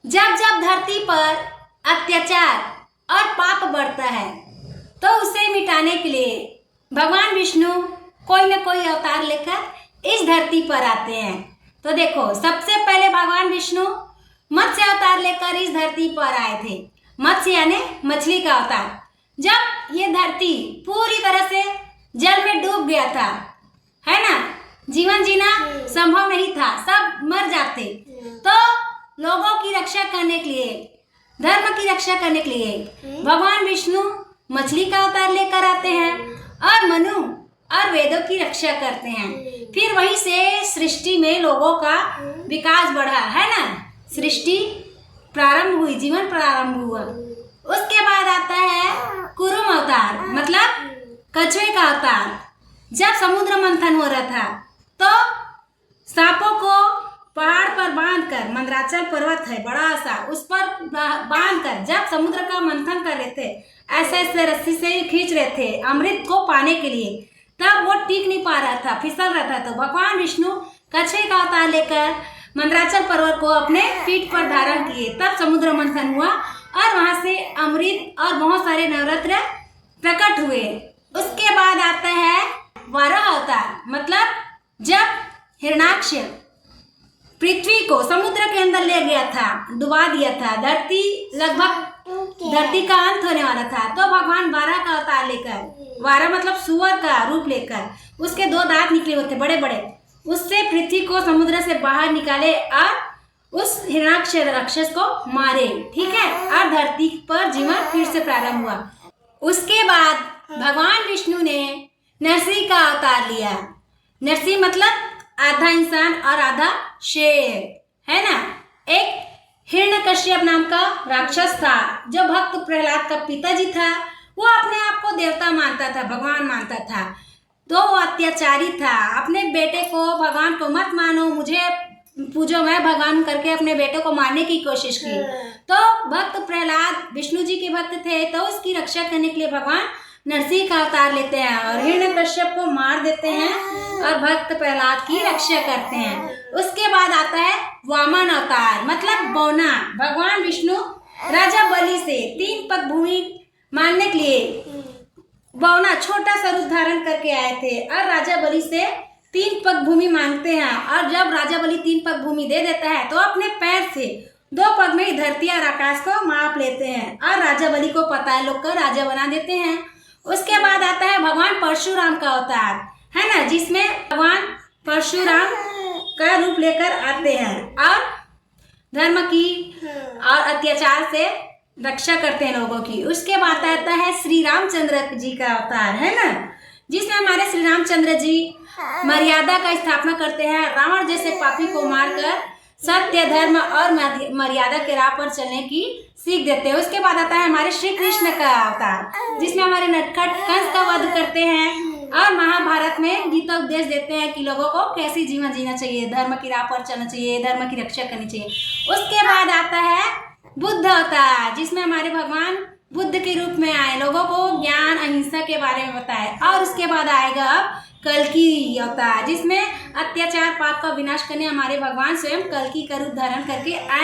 जब जब धरती पर अत्याचार और पाप बढ़ता है तो उसे मिटाने के लिए भगवान विष्णु कोई न कोई अवतार लेकर इस धरती पर आते हैं। तो देखो, सबसे पहले भगवान विष्णु मत्स्य अवतार लेकर इस धरती पर आए थे। मत्स्य यानी मछली का अवतार। जब ये धरती पूरी तरह से जल में डूब गया था, है ना, जीवन जीना संभव नहीं था, सब मर जाते, तो लोगों की रक्षा करने के लिए, धर्म की रक्षा करने के लिए भगवान विष्णु मछली का अवतार लेकर आते हैं और मनु और वेदों की रक्षा करते हैं। फिर वहीं से सृष्टि में लोगों का विकास बढ़ा, है ना, सृष्टि प्रारंभ हुई, जीवन प्रारंभ हुआ। उसके बाद आता है कुरुम अवतार, मतलब कछुए का अवतार। जब समुद्र मंथन हो रहा था तो सांपों को पहाड़ पर बांधकर, मंदराचल पर्वत है बड़ा सा, उस पर बांधकर जब समुद्र का मंथन कर रहे थे, ऐसे ऐसे रस्सी से खींच रहे थे अमृत को पाने के लिए, तब वो टिक नहीं पा रहा था, फिसल रहा था। तो भगवान विष्णु कछुए का अवतार लेकर मंदराचल पर्वत को अपने पीठ पर धारण किए, तब समुद्र मंथन हुआ और वहां से अमृत और बहुत सारे नवरत्न प्रकट हुए। उसके बाद आता है वराह अवतार, मतलब जब हिरण्याक्ष पृथ्वी को समुद्र के अंदर ले गया था, डुबा दिया था, धरती का अंत होने वाला था, तो भगवान वाराह का अवतार लेकर, वाराह मतलब सुअर का रूप लेकर, उसके 2 दांत निकले हुए थे बड़े बड़े, उससे पृथ्वी को समुद्र से बाहर निकाले और उस हिरण्याक्ष राक्षस को मारे, ठीक है, और धरती पर जीवन फिर से प्रारंभ हुआ। उसके बाद भगवान विष्णु ने नरसिंह का अवतार लिया। नरसिंह मतलब आधा इंसान और आधा शेर, है ना। एक हिरण्यकश्यप नाम का राक्षस था, जो भक्त प्रहलाद का पिताजी था। वो अपने आप को देवता मानता था, भगवान मानता था, तो वो अत्याचारी था। अपने बेटे को भगवान को मत मानो, मुझे पूजो, मैं भगवान करके अपने बेटे को मारने की कोशिश की। तो भक्त प्रहलाद विष्णु जी के भक्त थे, तो उसकी रक्षा करने के लिए भगवान नरसिंह का अवतार लेते हैं और हिरण्यकश्यप को मार देते हैं और भक्त प्रहलाद की रक्षा करते हैं। उसके बाद आता है वामन अवतार, मतलब बौना। भगवान विष्णु राजा बलि से 3 पग भूमि मांगने के लिए बौना छोटा सा रूप धारण करके आए थे और राजा बलि से 3 पग भूमि मांगते हैं। और जब राजा बलि 3 पग भूमि दे देता है तो अपने पैर से 2 पग में ही धरती और आकाश को माप लेते हैं और राजा बलि को पताल लोग कर राजा बना देते हैं। उसके बाद आता है भगवान परशुराम का अवतार, है ना, जिसमें भगवान परशुराम का रूप लेकर आते हैं और धर्म की और अत्याचार से रक्षा करते हैं लोगों की। उसके बाद आता है श्री रामचंद्र जी का अवतार, है ना, जिसमें हमारे श्री रामचंद्र जी मर्यादा का स्थापना करते हैं, रावण जैसे पापी को मारकर सत्य, धर्म और मर्यादा के राह पर चलने की सीख देते हैं। उसके बाद आता है हमारे श्री कृष्ण का अवतार, जिसमें हमारे नटखट कंस का वध करते हैं और महाभारत में गीता उपदेश देते हैं कि लोगों को कैसे जीवन जीना चाहिए, धर्म की राह पर चलना चाहिए, धर्म की रक्षा करनी चाहिए। उसके बाद आता है बुद्ध अवतार, जिसमें हमारे भगवान बुद्ध के रूप में आए, लोगों को ज्ञान अहिंसा के बारे में बताए। और उसके बाद आएगा अब कल्कि अवतार, जिसमें अत्याचार पाप का विनाश करने हमारे भगवान स्वयं कल्कि का रूप धारण करके आए।